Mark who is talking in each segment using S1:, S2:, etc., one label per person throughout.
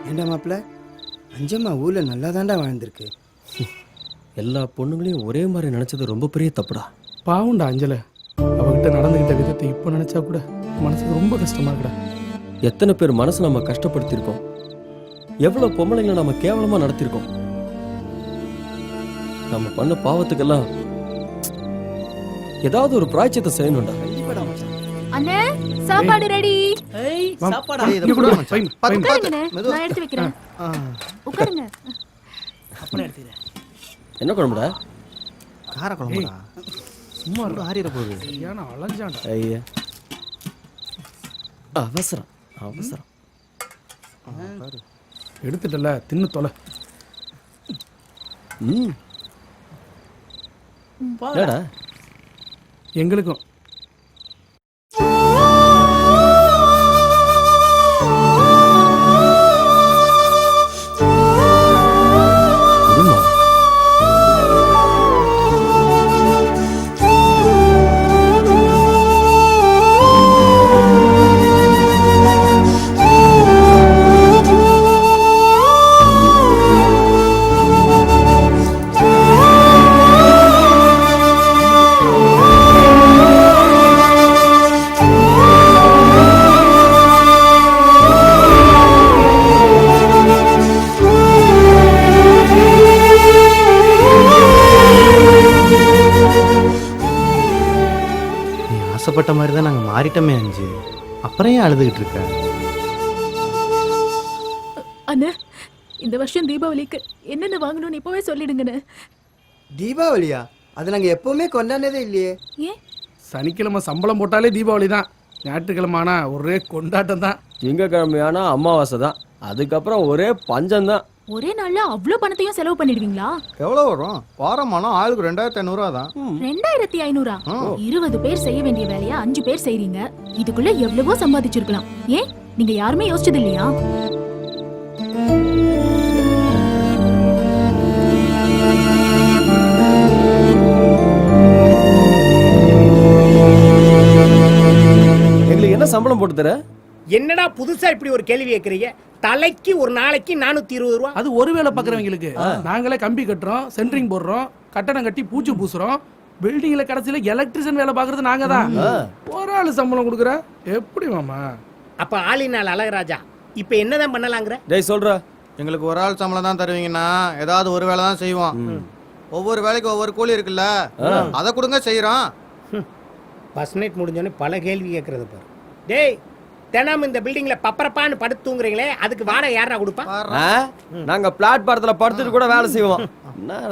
S1: ஏண்டா மாப்பிள்ள அஞ்சம்மா ஊரில் நல்லா தாண்டா வாழ்ந்திருக்கு.
S2: எல்லா பொண்ணுங்களையும் ஒரே மாதிரி நினைச்சது ரொம்ப பெரிய தப்புடா.
S3: பாவுண்டா அஞ்சலை, அவகிட்ட நடந்துக்கிட்ட விதத்தை இப்போ நினச்சா கூட மனசுக்கு ரொம்ப கஷ்டமா இருக்குடா.
S2: எத்தனை பேர் மனசை நம்ம கஷ்டப்படுத்தியிருக்கோம், எவ்வளோ பொம்பளைங்களை நம்ம கேவலமாக நடத்தியிருக்கோம். நம்ம பண்ண பாவத்துக்கெல்லாம் ஏதாவது ஒரு பிராய்ச்சியத்தை செய்யணும்டா.
S4: அண்ணே சாப்பாடு ரெடி.
S5: சாப்பாடா?
S4: உட்காருங்கண்ணே, நான் எடுத்து வைக்கிறேன். உட்காருங்க.
S2: என்ன குழம்புடா?
S1: கார குழம்புடா.
S3: சும்மா
S1: ஆறிட போகுது.
S3: ஏன்னா அலைஞ்சான்டா.
S2: ஐயா அவசரம் அவசரம்.
S3: எடுத்துட்டல, தின்னு தொலை.
S2: ஏடா
S3: எங்களுக்கும்
S1: ஆசைப்பட்ட மாதிரி தான் நாங்கள் மாறிட்டோமே அஞ்சு. அப்புறம் ஏன் அழுதுகிட்டு இருக்க?
S4: அண்ணே, இந்த வருஷம் தீபாவளிக்கு என்னென்ன வாங்கணும்னு இப்பவே சொல்லிடுங்கண்ணே.
S1: தீபாவளியா? அது நாங்கள் எப்பவுமே கொண்டாடினதே இல்லையே.
S4: ஏன்?
S3: சனிக்கிழமை சம்பளம் போட்டாலே தீபாவளி தான். ஞாயிற்றுக்கிழமை ஆனா ஒரே கொண்டாட்டம் தான்.
S2: திங்கக்கிழமையானா அமாவாசை தான். அதுக்கப்புறம் ஒரே பஞ்சம் தான்.
S4: ஒரே நாள்ல அவ்வளவு பணத்தையும் செலவு பண்ணிடுவீங்களா?
S6: எவ்வளோ வரும்? வாரமானா ஆளுக்கு 2500 தான்.
S4: 2500? 20 பேர் செய்ய வேண்டிய வேலையை 5 பேர் செய்றீங்க. இதுக்குள்ள எவ்வளவோ சம்பாதிச்சிருக்கலாம். ஏன் நீங்க யாருமே யோசிச்சது இல்லையா?
S2: எங்களுக்கு என்ன சம்பளம் போட்டு தர?
S5: என்னடா புதுசா இப்படி ஒரு கேள்வி கேட்கறீங்க? தலைக்கு ஒரு நாளைக்கு 420 ரூபா.
S3: அது ஒரு வேலை பார்க்குறவங்களுக்கு. நாங்களே கம்பி கட்டுறோம், சென்ட்ரிங் போடுறோம், கட்டணம் கட்டி பூச்சி பூசுறோம். பில்டிங்ல கடைசியில எலக்ட்ரிஷியன் வேலை பார்க்கறது நாங்க தான். ஒரு ஆளு சம்பளம் கொடுக்குற எப்படி மாமா?
S5: அப்ப ஆளினால் அழகராஜா இப்ப என்னதான் பண்ணலாங்கிற?
S2: டேய் சொல்ற,
S6: எங்களுக்கு ஒரு ஆள் சம்பளம் தான் தருவீங்கன்னா ஏதாவது ஒரு வேலை தான் செய்வோம். ஒவ்வொரு வேலைக்கு ஒவ்வொரு கூலி இருக்குல்ல, அதை கொடுங்க செய்யறோம்.
S5: பஸ் நைட் முடிஞ்சோடனே பல கேள்வி கேட்கறது பாரு. டேய், தினம் இந்த பில்டிங்ல பப்பரப்பான்னு படுத்து தூங்குறீங்களே, அதுக்கு வாடகை யாரா கொடுப்பா?
S2: நாங்க பிளாட்பாரத்துல படுத்துட்டு கூட வேலை செய்வோம்.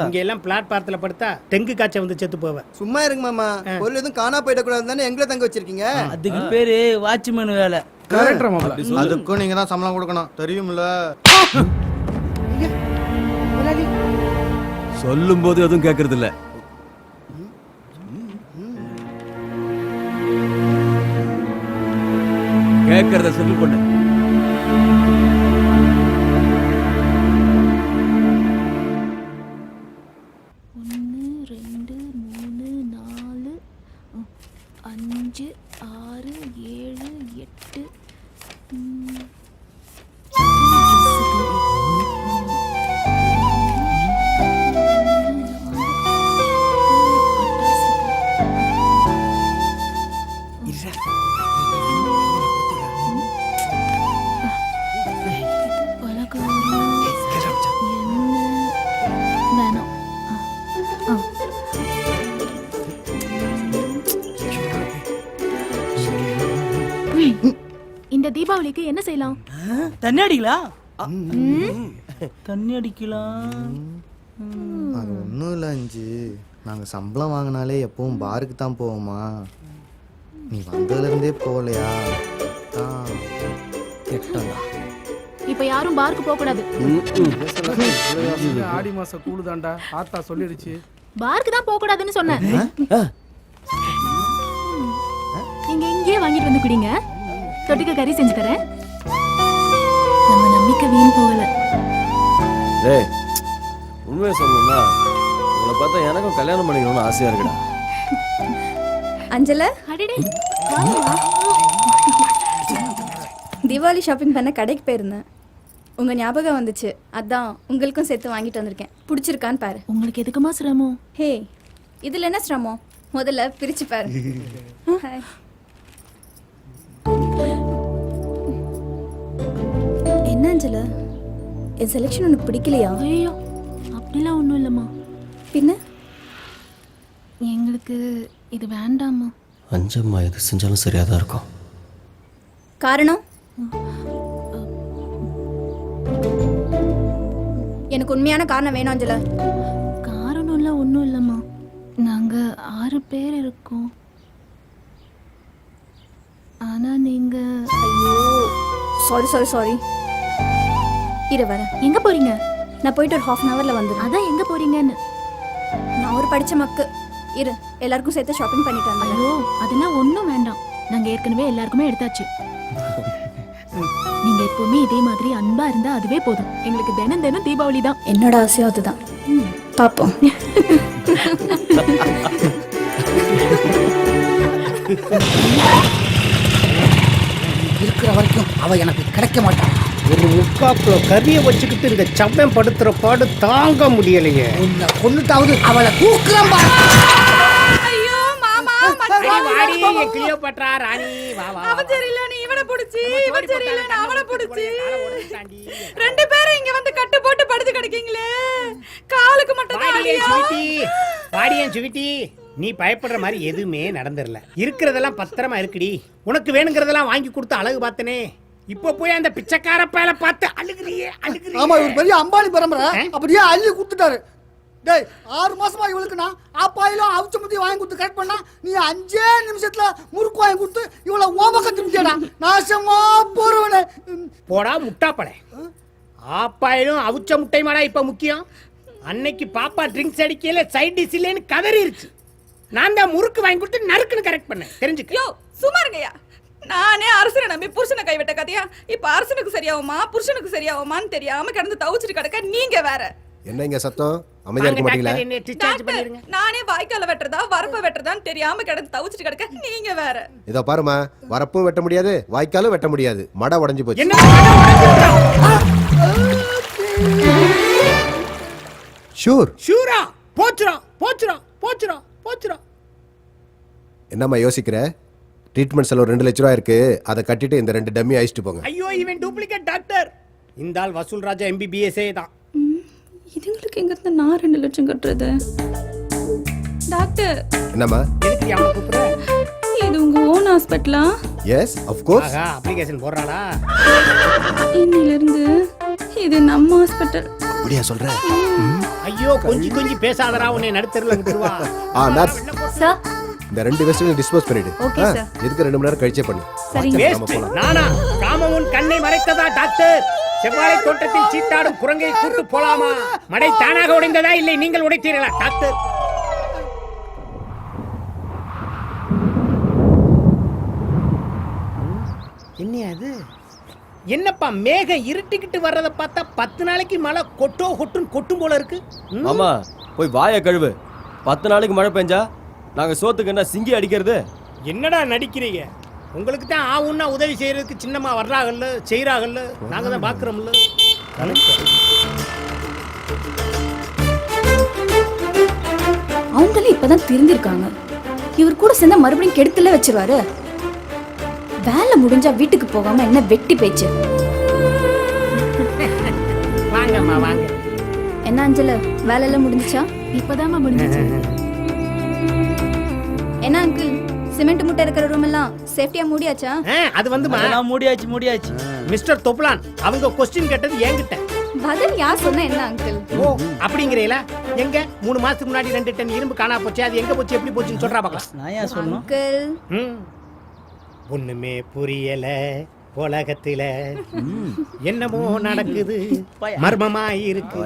S5: இங்க எல்லாம் பிளாட்பாரத்துல படுத்தா டெங்கு காய்ச்சல் வந்து செத்து போவேன்.
S1: சும்மா இருங்க மாமா. பொருள் எதுவும் காணா போயிடக்கூடாது தானே எங்களை தங்க வச்சிருக்கீங்க.
S7: அதுக்கு பேரு வாட்ச்மேன் வேலை.
S3: கரெக்டா மாமா?
S6: அதுக்கும் நீங்க தான் சம்பளம் கொடுக்கணும், தெரியுமில்ல?
S2: சொல்லும் போது எதுவும் கேட்கறது இல்ல. கேட்கறத சொல்லி கொண்டு
S4: 1 2 3 4 5 6 7 8 இந்த தீபாவளிக்கு என்ன செய்யலாம்?
S7: தண்ணி அடிக்கலாம். தண்ணி அடிக்கலாம்.
S1: அது ஒன்றும் இல்லை அஞ்சு. நாங்கள் சம்பளம் வாங்கினாலே எப்பவும் பாருக்கு தான் போவோமா. நீ வந்ததுலேருந்தே போகலையா?
S4: இப்ப யாரும் பாருக்கு போக கூடாது.
S3: ஆடி மாசம் கூடுதாண்டா, ஆத்தா சொல்லிடுச்சு.
S4: பாருக்கு தான் போக கூடாதுன்னு சொன்னேன். நீங்க இங்கேயே வாங்கிட்டு வந்து குடிங்க. தொட்டுக்க கறி செஞ்சு தரேன். நம்ம நம்பிக்கை வீண் போகல.
S2: டேய், உண்மையை சொல்லணும்னா உங்களை பார்த்தா எனக்கும் கல்யாணம் பண்ணிக்கணும்னு ஆசையா இருக்குடா.
S8: அஞ்சல,
S4: அடடே வாங்க.
S8: தீபாவளி ஷாப்பிங் பண்ண கடைக்கு போயிருந்தேன். உங்க ஞாபகம் வந்துச்சு, அதான் உங்களுக்கும் சேர்த்து வாங்கிட்டு வந்திருக்கேன். பிடிச்சிருக்கான்னு பாரு.
S4: உங்களுக்கு எதுக்குமா சிரமம்?
S8: ஹே, இதுல என்ன சிரமம்? முதல்ல பிரிச்சு பாரு. ஹாய். என்ன அஞ்சல, என் செலெக்ஷன் உனக்கு பிடிக்கலையா?
S4: ஐயோ அப்படிலாம் ஒன்றும் இல்லைம்மா.
S8: பின்ன
S4: எங்களுக்கு இது வேண்டாம்மா.
S2: அஞ்சம்மா எது செஞ்சாலும் சரியாக தான் இருக்கும்.
S8: காரணம்? எனக்கு உண்மையான காரணம் வேணும் அஞ்சல.
S4: காரணம்லாம் ஒன்றும் இல்லைம்மா. நாங்கள் 6 பேர் இருக்கோம். ஆனால் நீங்கள்
S8: ஐயோ, சாரி சாரி சாரி. இரு வரேன்.
S4: எங்கே போகிறீங்க?
S8: நான் போயிட்டு ஒரு 1/2 hourல வந்துடுறேன்.
S4: அதான் எங்கே போகிறீங்கன்னு.
S8: நான் ஒரு படிச்ச மக்கு. இரு, எல்லாருக்கும் சேர்த்து ஷாப்பிங் பண்ணிட்டு வந்தேன்.
S4: ஐயோ அதெல்லாம் ஒன்றும் வேண்டாம். நாங்கள் ஏற்கனவே எல்லாருக்குமே எடுத்தாச்சு. நீங்கள் எப்போவுமே இதே மாதிரி அன்பாக இருந்தால் அதுவே போதும். எங்களுக்கு தினம் தினம் தீபாவளி தான்.
S8: என்னோட ஆசையும் அதுதான். பார்ப்போம்.
S9: இருக்கிற வரைக்கும் அவ எனக்கு கிடைக்க மாட்டான்.
S5: ஒரு முக்காப்புல கறியை வச்சுக்கிட்டு இந்த சப்பம் படுத்துற பாடு தாங்க முடியலையே.
S9: உன்னை கொன்னுட்டாவது அவளை தூக்குறேன் பாரு.
S8: ஐயோ மாமா,
S5: வாடி என் கிளியோபாட்ரா ராணி, வா வா.
S8: அவன் சரியில்லை, நீ இவனை புடிச்சி, இவன் சரியில்லை, நான் அவனை புடிச்சி. 2 பேரும் இங்க வந்து கட்டு போட்டு படுத்து கிடக்கீங்களே. காலுக்கு மட்டும் தான்
S5: வாடியேன்
S8: அடியா?
S5: சுவிட்டி, வாடியேன் சுவிட்டி. நீ பயப்படுற மாதிரி எதுவுமே நடந்துடல. இருக்கிறதெல்லாம் பத்திரமா இருக்குடி. உனக்கு வேணுங்கிறதெல்லாம் வாங்கி கொடுத்து அழகு பார்த்தனே. இப்ப போய் அந்த பிச்சைக்கார பயல பார்த்து அழுகுறியே அழுகுறியே.
S9: ஆமா, இவர் பெரிய அம்பானி பரம்பரை. அப்படியே அள்ளி கொடுத்துட்டாரு. டேய், 6 மாசமா இவளுக்கு நான் ஆப்பாயிலும் அவிச்ச முத்தி வாங்கி கொடுத்து கரெக்ட் பண்ணா, நீ 5 நிமிஷத்துல முறுக்கு வாங்கி கொடுத்து இவளை ஓமக்க திரும்பிட்டா. நாசமா போறவனே.
S5: போடா முட்டாப்படை. ஆப்பாயிலும் அவிச்ச முட்டை மாடா இப்ப முக்கியம். அன்னைக்கு பாப்பா ட்ரிங்க்ஸ் அடிக்கல சைட் டிஷ் இல்லைன்னு கதறிருச்சு. நான் தான் முறுக்கு வாங்கி கொடுத்து நறுக்குன்னு கரெக்ட் பண்ணேன். தெரிஞ்சுக்க.
S8: யோ சும்மா இருங்கய்யா. நானே அரசனை நம்பி புருஷனை கைவிட்ட கதையா இப்ப அரசனுக்கு சரியாகுமா புருஷனுக்கு சரியாகுமான்னு தெரியாம கிடந்து தவிச்சிட்டு கிடக்க நீங்க வேற.
S10: என்ன இங்க சத்தம்? அமைதியா இருக்க மாட்டீங்களா?
S5: என்ன டிஸ்சார்ஜ் பண்ணிருங்க.
S8: நானே வாய்க்கால வெட்டுறதா வரப்ப வெட்டுறதான்னு தெரியாம கிடந்து தவிச்சிட்டு கிடக்க நீங்க வேற.
S10: இதோ பாருமா, வரப்பும் வெட்ட முடியாது, வாய்க்காலும் வெட்ட முடியாது, மடை உடைஞ்சு போச்சு.
S5: என்ன
S10: ஷூர்.
S5: ஷூரா? போச்சுறோம் போச்சுறோம் போச்சுறோம் போச்சுறோம்.
S10: என்னம்மா யோசிக்கிற? ட்ரீட்மெண்ட் செலவு 2 லட்ச ரூபா இருக்கு. அதை கட்டிட்டு இந்த 2 டம்மி அழிச்சிட்டு போங்க.
S5: ஐயோ, இவன் டூப்ளிகேட் டாக்டர். இந்த ஆள் வசூல் ராஜா MBBS தான்.
S8: இதுங்களுக்கு எங்க இருந்து நான் 2 லட்சம் கட்டுறது? டாக்டர்
S10: என்னம்மா?
S5: எதுக்கு அவனை கூப்பிடுற?
S8: இது உங்க ஓன் ஹாஸ்பிட்டலா?
S10: Yes of course.
S5: ஆகா, அப்ளிகேஷன் போடுறாளா?
S8: இன்னில இருந்து இது நம்ம ஹாஸ்பிட்டல்.
S10: அப்படியா சொல்ற?
S5: ஐயோ, கொஞ்சம் கொஞ்சம் பேசாதடா, உன்னை நடுத்தருல விட்டுருவா.
S10: நர்ஸ்,
S8: சார்
S10: இந்த 2 வெஸ்டையும் டிஸ்போஸ் பண்ணிடு.
S8: Okay, sir.
S10: எதுக்கு 2 மணி நேரம் கழிச்சே பண்ணு.
S8: சரிங்க.
S10: நம்ம போலாம்.
S5: நானா காமமுன் கண்ணை மறைத்ததா டாக்டர்? செவ்வாழை தோட்டத்தில் சீட்டாடும் குரங்கை கூட்டு போலாமா? மடை தானாக உடைந்ததா இல்லை நீங்கள் உடைத்தீர்களா டாக்டர்? என்ன அது? என்னப்பா மேகம் இருட்டிக்கிட்டு வர்றத பார்த்தா 10 நாளைக்கு மழை கொட்டும் போல இருக்கு.
S2: ஆமா, போய் வாயை கழுவு. 10 நாளைக்கு மழை பெஞ்சா நாங்க சோத்துக்கு என்ன சிங்கி அடிக்கிறது?
S5: என்னடா நடிக்கிறீங்க? உங்களுக்கு தான் ஆவுன்னா உதவி செய்யறதுக்கு சின்னமா வர்றாங்கல்ல, செய்யறாங்கல்ல, நாங்க தான் பாக்குறோம்ல.
S8: அவங்களே இப்பதான் திருந்திருக்காங்க. இவர் கூட சேர்ந்தா மறுபடியும் கெடுத்துல வச்சிருவாரு. வேலை முடிஞ்சா வீட்டுக்கு போகாம என்ன வெட்டி பேச்சு.
S5: வாங்கம்மா வாங்க.
S8: என்ன அஞ்சல, வேலை எல்லாம் முடிஞ்சுச்சா?
S4: இப்போதாம்மா முடிஞ்சிச்சு.
S8: என்ன அங்கிள், சிமெண்ட் மூட்டை இருக்கிற ரூம் எல்லாம் சேஃப்டியா மூடியாச்சா?
S5: அது வந்துமா
S7: அதெல்லாம் மூடியாச்சு.
S5: மிஸ்டர் தொப்லான் அவங்க கொஸ்டின் கேட்டது என்கிட்ட.
S8: பதில் யார் சொன்னா என்ன அங்கிள்?
S5: ஓ அப்படிங்கிறீங்களா? எங்க 3 மாசத்துக்கு முன்னாடி 2 டன் இரும்பு காணா போச்சு, அது எங்க போச்சு எப்படி போச்சுன்னு சொல்றா பார்க்கலாம்.
S7: நான் ஏன் சொல்லணும்?
S8: அங்கிள்
S5: ஒண்ணுமே புரியல உலகத்துல, என்னமோ நடக்குது, மர்மமா இருக்கு.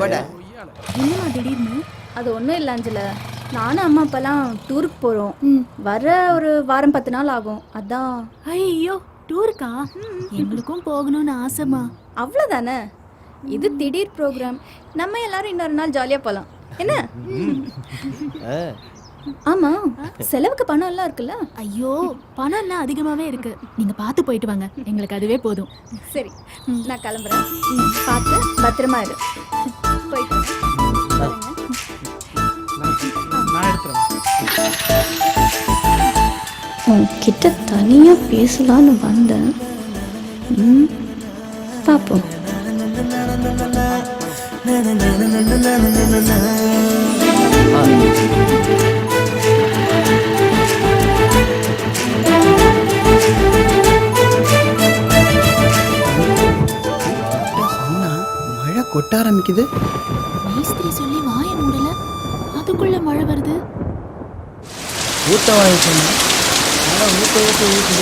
S4: என்னம்மா திடீர்னு?
S8: அது ஒண்ணும் இல்ல அஞ்சல, நானும் அம்மா அப்பெல்லாம் டூருக்கு போறோம். வர ஒரு வாரம் 10 நாள் ஆகும். அதான்.
S4: ஐயோ டூருக்கா? எங்களுக்கும் போகணும்னு ஆசைமா.
S8: அவ்வளவுதானே, இது திடீர் ப்ரோக்ராம். நம்ம எல்லாரும் இன்னொரு நாள் ஜாலியா போலாம். என்ன?
S11: ஆமா செலவுக்கு பணம் எல்லாம் இருக்குல்ல.
S4: ஐயோ பணம் எல்லாம் அதிகமாவே இருக்கு. நீங்க பார்த்து போயிட்டு வாங்க, எங்களுக்கு அதுவே போதும்.
S11: சரி நான் கிளம்புறேன். பார்த்து பத்திரமா இரு. போயிட்டு வரேன்.
S3: நான் எடுத்துறேன்.
S11: உன்கிட்ட தனியா பேசலான்னு வந்தேன். பாப்போம்.
S9: சொன்னா மழை கொட்ட ஆரம்பிக்குது.
S4: மேஸ்திரி சொல்லி வாய மூடல, அதுக்குள்ள மழை வருது.
S7: ஊத்த வாங்கிக்கணும். ஊத்த ஊத்த ஊத்து.